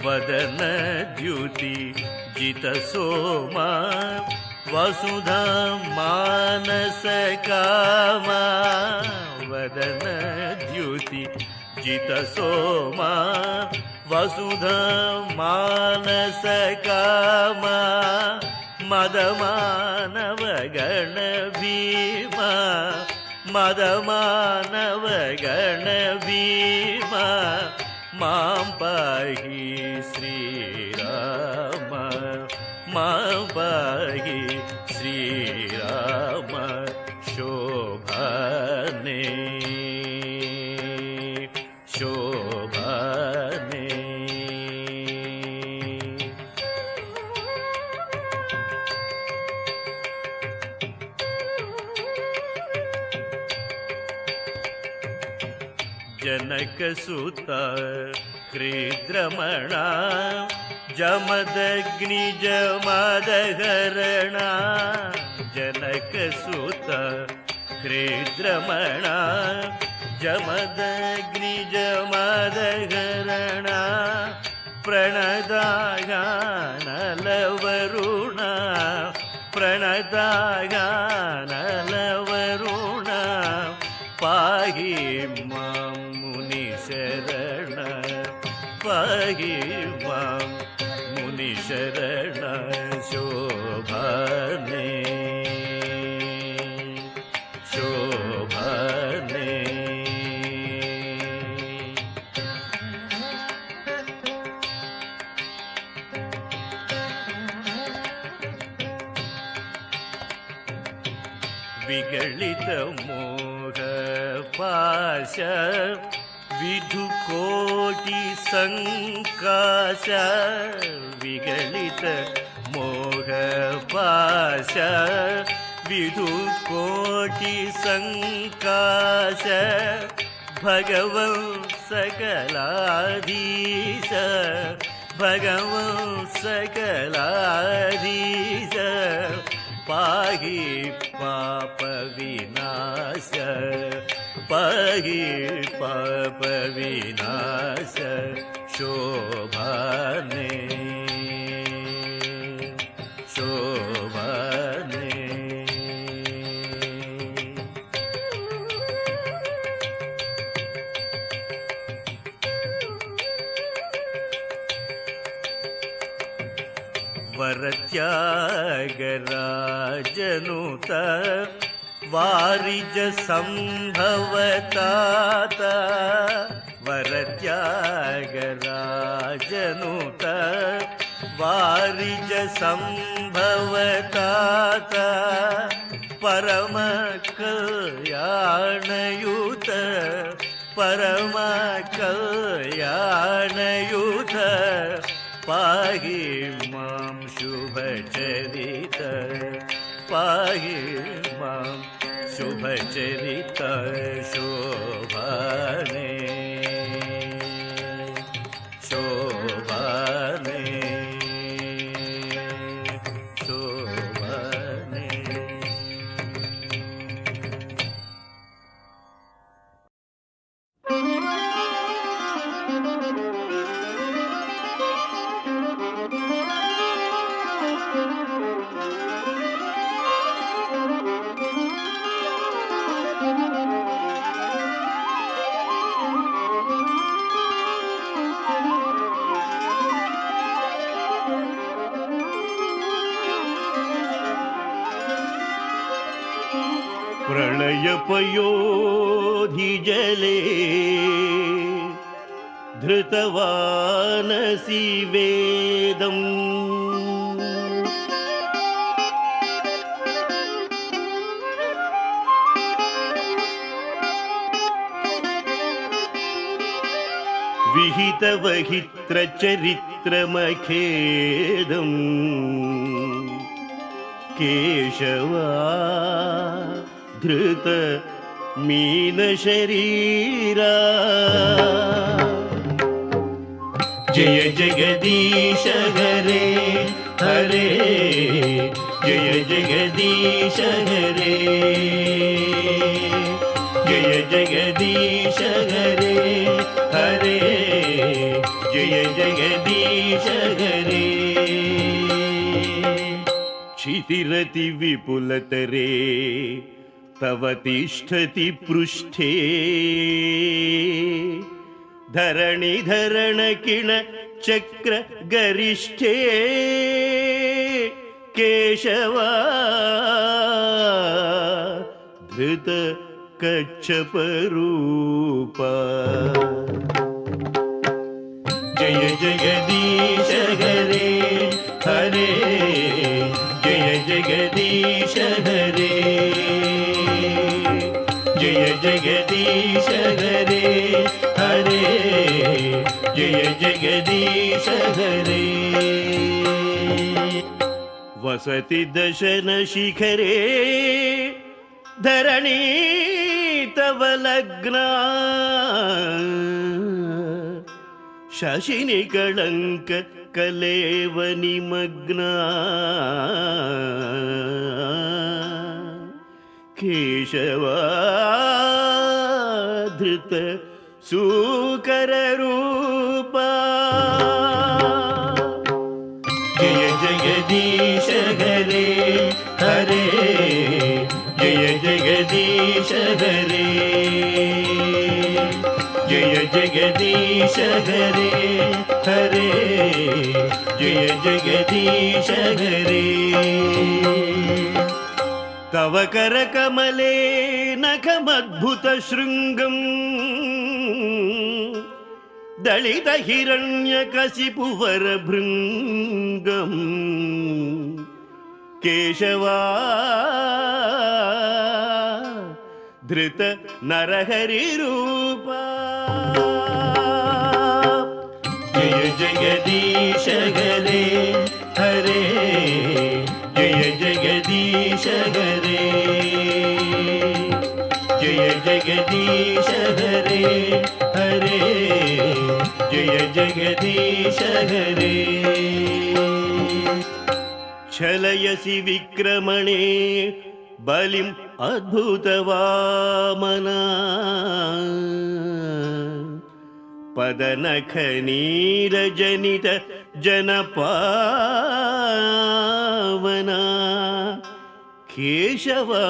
ವದನ ದ್ಯುತಿ ಜಿತ ಸೋಮ ವಸುಧಾ ಮಾನಸ ಕಾಮ ವದನ ದ್ಯುತಿ ಜಿತ ಸೋಮ ವಸುಧಾ ಮಾನಸ ಕಾಮ ಮದಮಾನವ ಗಣ ಭೀಮ ಮದಮಾನವ ಗಣ ಭೀಮ ಮಾಂ ಪಾಹಿ ಶ್ರೀರಾಮ ಮಾಂ ಪಾಹಿ ಶ್ರೀರಾಮ ಶೋಭನೆ ಶೋಭನೆ. ಜನಕಸುತ ಹೃದ್ರಮಣ ಜಮದಗ್ನಿ ಜಮದಹರಣ ಜನಕಸುತ ಹೃದ್ರಮಣ ಜಮದಗ್ನಿ ಜಮದಹರಣ ಪ್ರಣದಾಗಾನಲವರುಣ ಪ್ರಣದಾಗಾನಲವರುಣ ಪಾಹಿ ಮಾಂ ಮುನಿ ಶರಣ ಪಾಹಿ ಮಾಂ ಮುನಿ ಶರಣ ಶೋಭನೆ ಶೋಭನೆ. ವಿಗಳಿತ ಮೋಹ ಪಾಶ ವಿಧುಕೋಟಿ ಸಂಕಾಶ ವಿಗಳಿತ ಮೋಹ ಪಾಶ ವಿಧುಕೋಟಿ ಸಂಕಾಶ ಭಗವನ್ ಸಕಲಾಧೀಶ ಭಗವನ್ ಸಕಲಾಧೀಶ ಪಾಹಿ ಪಾಪ ವಿನಾಶ ಪಾಹಿ ಪಾಪ ವಿನಾಶ ಶೋಭನೆ ಶೋಭನೆ. ವರತ್ಯಾಗರಾಜನುತ ವಾರಿಜ ಸಂಭವತಾತ ವರತ್ಯಾಗರಾಜನುತ ವಾರಿಜ ಸಂಭವತಾತ ಪರಮ ಕಲ್ಯಾಣಯುತ ಪರಮ ಕಲ್ಯಾಣಯುತ ಪಾಹಿ ಮಾಂ ಶುಭಚರಿತ ಪಾಹಿ ಮಾಂ ಶುಭಚರಿತ ಶೋಭನೆ ಶೋಭನೆ ಶೋಭನೆ. प्रलयपयोधिजले धृतवानसि वेदम् विहितवहित्रचरित्रमखेदम् केशवा धृत मीनशरीरा जय जगदीश हरे हरे जय जगदीश हरे जय जगदीश हरे हरे जय जगदीश हरे क्षितिरति विपुलतरे तव तिष्ठति पृष्ठे धरणिधरण किण चक्र गरिष्ठे केशवा धृत कच्छपरूपा जय जगदीश हरे हरे जय जगदीश हरे जय जगदीश हरे हरे जय जगदीश हरे वसति दशन शिखरे धरणी तव लग्ना शशिनि कलंक कलेव निमग्ना केशवा धृत सूकर रूपा जय जगदीश हरे हरे जय जगदीश हरे जय जगदीश हरे हरे जय जगदीश हरे तव कर कमले नखमद्भुत शृंगं दलित हिरण्यकशिपुवर भृंगं केशवा धृत नरहरि रूपा जय जगदीश हरे हरे जय जगदीश हरे जय जगदीश हरे हरे जय जगदीश हरे छलयसि विक्रमणे बलिं अद्भुतवामना पदनखनीरजनित जनपावना केशवा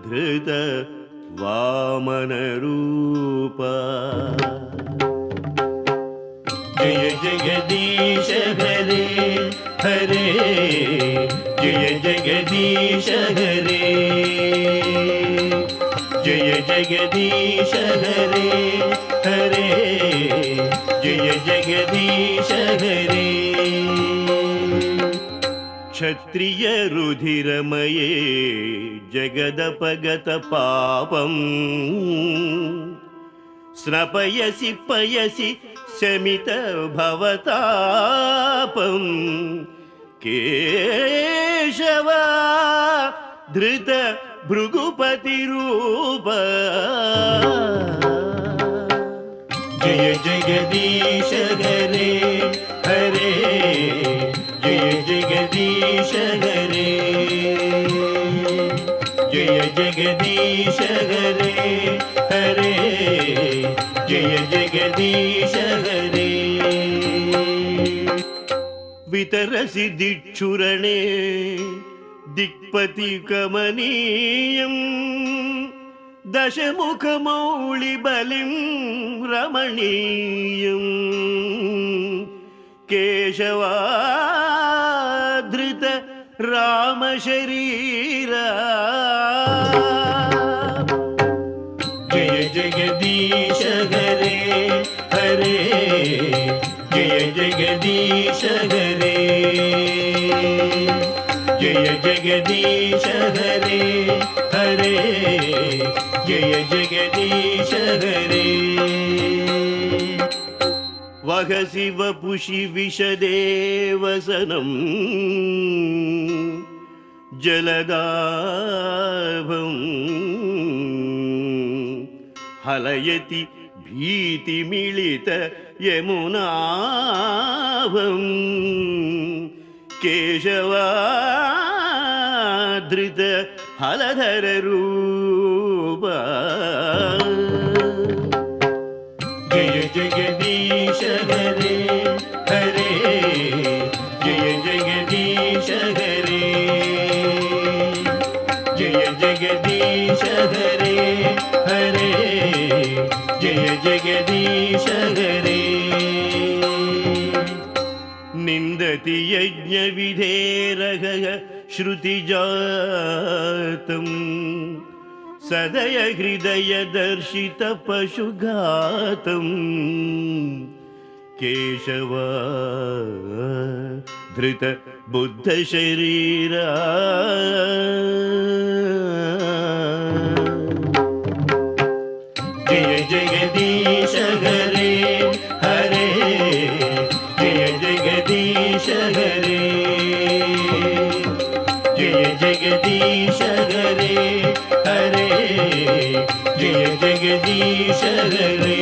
धृत वामनरूपा जय जगदीश हरे हरे जय जगदीश हरे जय जगदीश हरे हरे जय जगदीश हरे क्षत्रिय रुधिरमये जगदपगत पापं स्नपयसि पयसि शमित भवतापं केशवा धृत भृगुपति रूप जय जगदीश हरे हरे जय जगदीश हरे जय जगदीश हरे हरे जय जगदीश हरे वितरसि दिक्षुरणे दिक्पति कमनीयं दशमुखमौळि बलिं रमणीयं केशवा धृत राम शरीरा जय जगदीश हरे हरे जय जगदीश हरे जय जगदीश हरे हरे जय जगदीश हरे वहसि वपुषि विशदेवसनं जलदाभं हलयति भीतिमिलित यमुनाभं केशवा धृत हलधर रूपा जय जगदीश ಜಯ ಜಗದೀಶ ಹರೇ. ನಿಂದತಿ ಯಜ್ಞ ವಿಧೇರಹ ಶ್ರುತಿಜಾತಂ ಸದಯ ಹೃದಯ ದರ್ಶಿತ ಪಶುಘಾತಂ ಕೇಶವ ಧೃತ ಬುದ್ಧ ಶರೀರ. ಜಯ ಜಗದೀಶ ಹರೇ ಹರೇ ಜಯ ಜಗದೀಶ ಹರೇ. ಜಯ ಜಗದೀಶ ಹರೇ ಹರೇ ಜಯ ಜಗದೀಶ ಹರೇ.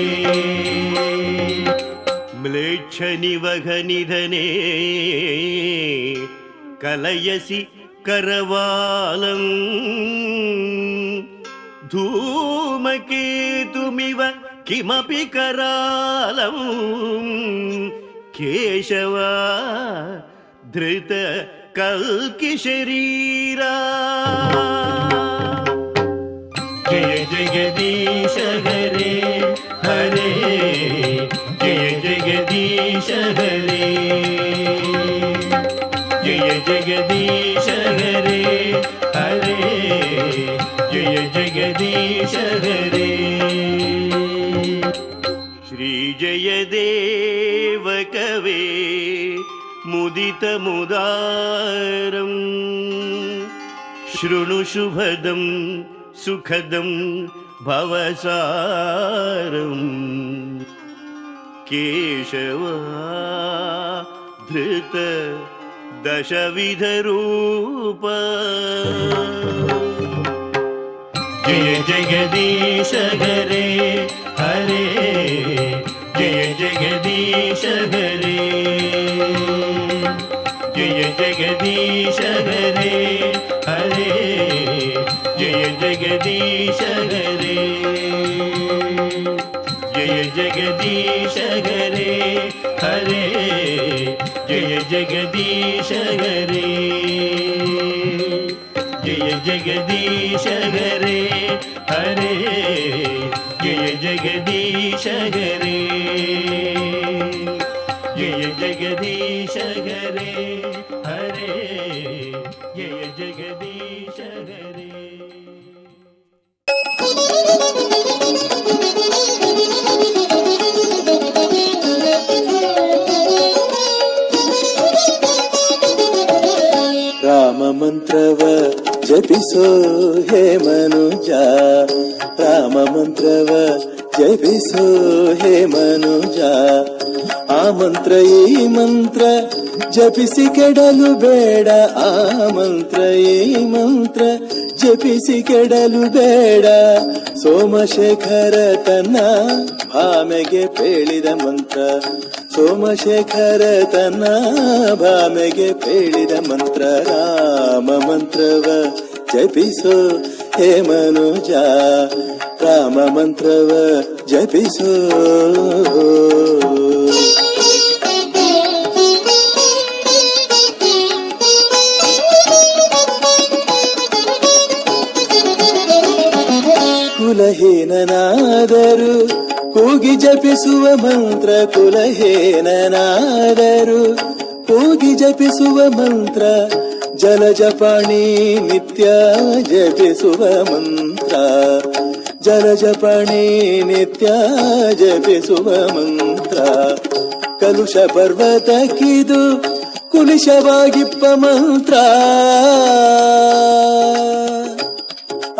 ಮ್ಲೇಚ್ಛ ನಿವಹ ನಿಧನೆ ಕಲಯಸಿ ಕರವಾಲಂ ಧೂಮಕೇತುಮಿವ ಕಿಮಪಿ ಕರಾಲಂ ಕೇಶವ ಧೃತ ಕಲ್ಕಿ ಶರೀರ. ಜಯ ಜಗದೀಶ ಹರೇ ಹರೇ ಜಯ ಜಗದೀಶ ಹರೇ. ಜಯ ಜಗದೀಶ ಹರೇ ಹರೇ ಜಯ ಜಗದೀಶ ಹರೇ. ಶ್ರೀ ಜಯದೇವ ಕವೇ ಮುದಿತ ಮುದಾರಂ ಶೃಣು ಶುಭದಂ ಸುಖದಂ ಭವಸಾರಂ ಕೇಶವ ಧೃತ ದಶವಿಧ ರೂಪ. ಜಯ ಜಗದೀಶ ಹರೇ ಹರೇ ಜಯ ಜಗದೀಶ ಹರೇ. ಜಯ ಜಗದೀಶ ಹರೇ ಹರೇ ಜಯ ಜಗದೀಶ ಹರೇ. ಜಯ ಜಗದೀಶ ಹರೇ ಹರೇ ಜಯ ಜಗದೀಶ ಹರೇ. ಜಯ ಜಗದೀಶ ಹರೇ ಹರೇ ಜಯ ಜಗದೀಶ ಹರೇ. ಜಯ ಜಗದೀಶ ಹರೇ ಹರೇ ಜಯ ಜಗದೀಶ ಹರೇ. ರಾಮ ಮಂತ್ರವ ಜಪಿಸೋ ಹೇ ಮನುಜ, ರಾಮ ಮಂತ್ರವ ಜಪಿಸೋ ಹೇ ಮನುಜ. ಆ ಮಂತ್ರ ಈ ಮಂತ್ರ ಜಪಿಸಿ ಕೆಡಲು ಬೇಡ, ಆ ಮಂತ್ರ ಈ ಮಂತ್ರ ಜಪಿಸಿ ಕೆಡಲು ಬೇಡ. ಸೋಮಶೇಖರ ತನ್ನ ಭಾಮೆಗೆ ಪೇಳಿದ ಮಂತ್ರ, ಸೋಮಶೇಖರ ತನ್ನ ಭಾಮೆಗೆ ಪೇಳಿದ ಮಂತ್ರ. ರಾಮ ಮಂತ್ರವ ಜಪಿಸೋ ಹೇ ಮನುಜ, ರಾಮ ಮಂತ್ರವ ಜಪಿಸೋ. ಕುಲಹೀನನಾದರೂ ಕೂಗಿ ಜಪಿಸುವ ಮಂತ್ರ, ಕುಲಹೀನನಾದರೂ ಕೂಗಿ ಜಪಿಸುವ ಮಂತ್ರ. ಜಲಜಪಾಣಿ ನಿತ್ಯ ಜಪಿಸುವ ಮಂತ್ರ, ಜಲಜಪಾಣಿ ನಿತ್ಯ ಜಪಿಸುವ ಮಂತ್ರ. ಕಲುಷ ಪರ್ವತಕ್ಕಿದು ಕುಲಿಶವಾಗಿಪ್ಪ ಮಂತ್ರ.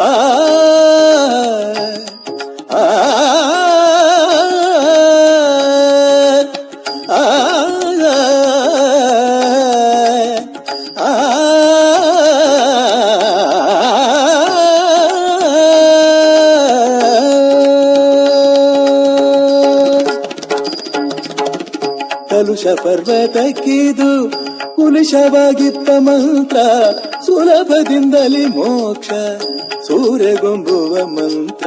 ಆ ಕಲುಷ ಪರ್ವತಕ್ಕಿದು ಕುಲಿಶವಾಗಿಪ್ಪ ಮಂತ್ರ. ಸುಲಭದಿಂದಲೇ ಮೋಕ್ಷ ಸೂರ್ಯಗೊಂಬುವ ಮಂತ್ರ,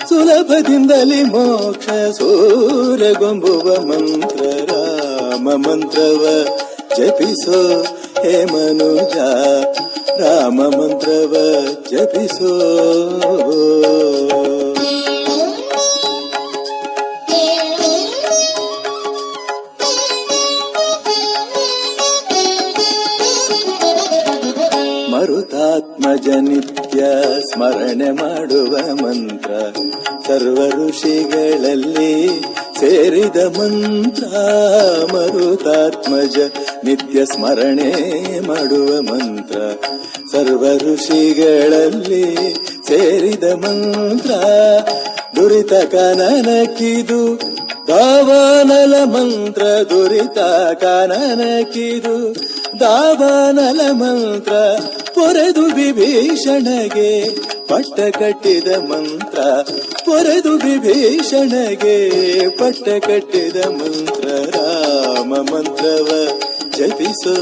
ಸುಲಭದಿಂದಲೇ ಮೋಕ್ಷ ಸೂರ್ಯಗೊಂಬುವ ಮಂತ್ರ. ರಾಮ ಮಂತ್ರವ ಜಪಿಸೋ ಹೇ ಮನುಜ, ರಾಮ ಮಂತ್ರವ ಜಪಿಸೋ. ಸ್ಮರಣೆ ಮಾಡುವ ಮಂತ್ರ, ಸರ್ವ ಋಷಿಗಳಲ್ಲಿ ಸೇರಿದ ಮಂತ್ರ, ಮರುತಾತ್ಮಜ ನಿತ್ಯ ಸ್ಮರಣೆ ಮಾಡುವ ಮಂತ್ರ, ಸರ್ವ ಋಷಿಗಳಲ್ಲಿ ಸೇರಿದ ಮಂತ್ರ, ದುರಿತ ಕಾನನಕ್ಕಿದು ದಾವಾನಲ ಮಂತ್ರ, ದುರಿತ ಕಾನನಕ್ಕಿದು ದಾವಾನಲ ಮಂತ್ರ, ಪೊರೆದು ವಿಭೀಷಣಗೆ ಪಟ್ಟ ಕಟ್ಟಿದ ಮಂತ್ರ, ಪೊರೆದು ವಿಭೀಷಣಗೆ ಪಟ್ಟ ಕಟ್ಟಿದ ಮಂತ್ರ, ರಾಮ ಮಂತ್ರವ ಜಪಿಸೋ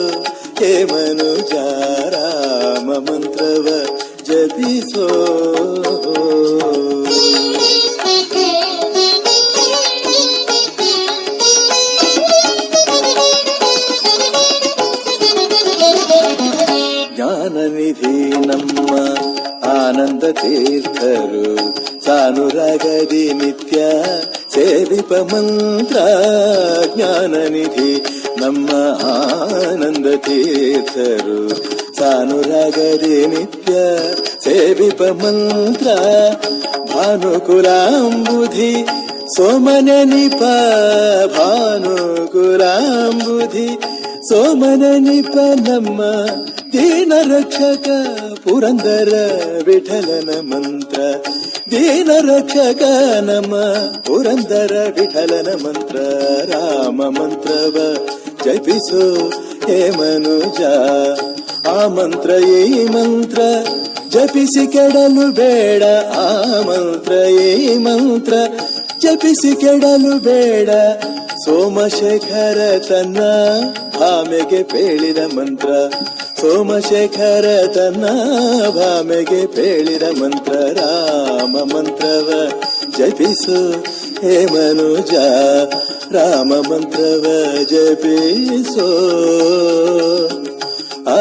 ಹೇ ಮನುಜ, ರಾಮ ಮಂತ್ರವ ಜಪಿಸೋ. ಜ್ಞಾನನಿಧಿ ನಮ್ಮ ಆನಂದ ತೀರ್ಥರು ಸಾನುರಾಗದಿ ನಿತ್ಯ ಸೇವಿಪ ಮಂತ್ರ, ಜ್ಞಾನನಿಧಿ ನಮ್ಮ ಆನಂದ ತೀರ್ಥರು ಸಾನುರಾಗದಿ ನಿತ್ಯ ಸೇವಿಪ ಮಂತ್ರ, ಭಾನುಕುಲಾಂಬುಧಿ ಸೋಮನ ನಿಪ, ಭಾನುಕುಲಾಂಬುಧಿ ಸೋಮನ ನಿಪ ನಮ್ಮ ದೀನ ರಕ್ಷಕ ಪುರಂದರ ವಿಠಲನ ಮಂತ್ರ, ದೀನ ರಕ್ಷಕ ನಮ್ಮ ಪುರಂದರ ವಿಠಲನ ಮಂತ್ರ, ರಾಮ ಮಂತ್ರವ ಜಪಿಸೋ ಹೇ ಮನುಜ, ಆ ಮಂತ್ರ ಈ ಮಂತ್ರ ಜಪಿಸಿ ಕೆಡಲು ಬೇಡ, ಆ ಮಂತ್ರ ಈ ಮಂತ್ರ ಜಪಿಸಿ ಕೆಡಲು ಬೇಡ, ಸೋಮಶೇಖರ ತನ್ನ ಭಾಮೆಗೆ ಪೇಳಿದ ಮಂತ್ರ, ಸೋಮಶೇಖರ ತನ್ನ ಭಾಮೆಗೆ ಪೇಳಿದ ಮಂತ್ರ, ರಾಮ ಮಂತ್ರವ ಜಪಿಸು ಹೇ ಮನುಜ, ರಾಮ ಮಂತ್ರವ ಜಪಿಸೋ. ಆ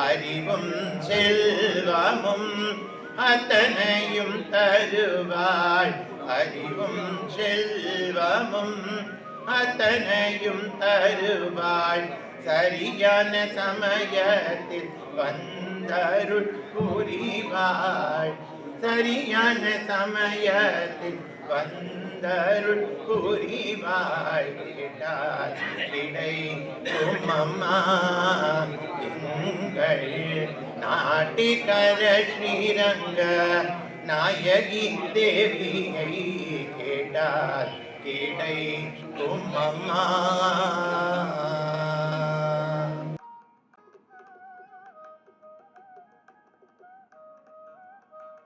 அறிவும் செல்வமும் அத்தனையும் தருவாய், அறிவும் செல்வமும் அத்தனையும் தருவாய், சரியான சமயத்தில் வந்தருள் புரிவாய், சரியான சமயத்தில் வந்தருள் புரிவாய், கேட்டால் கிடைக்கும் அம்மா எங்கள் நாட்டிற்கர ஸ்ரீரங்க நாயகி தேவியை கேட்டால் கிடைக்கும் அம்மா.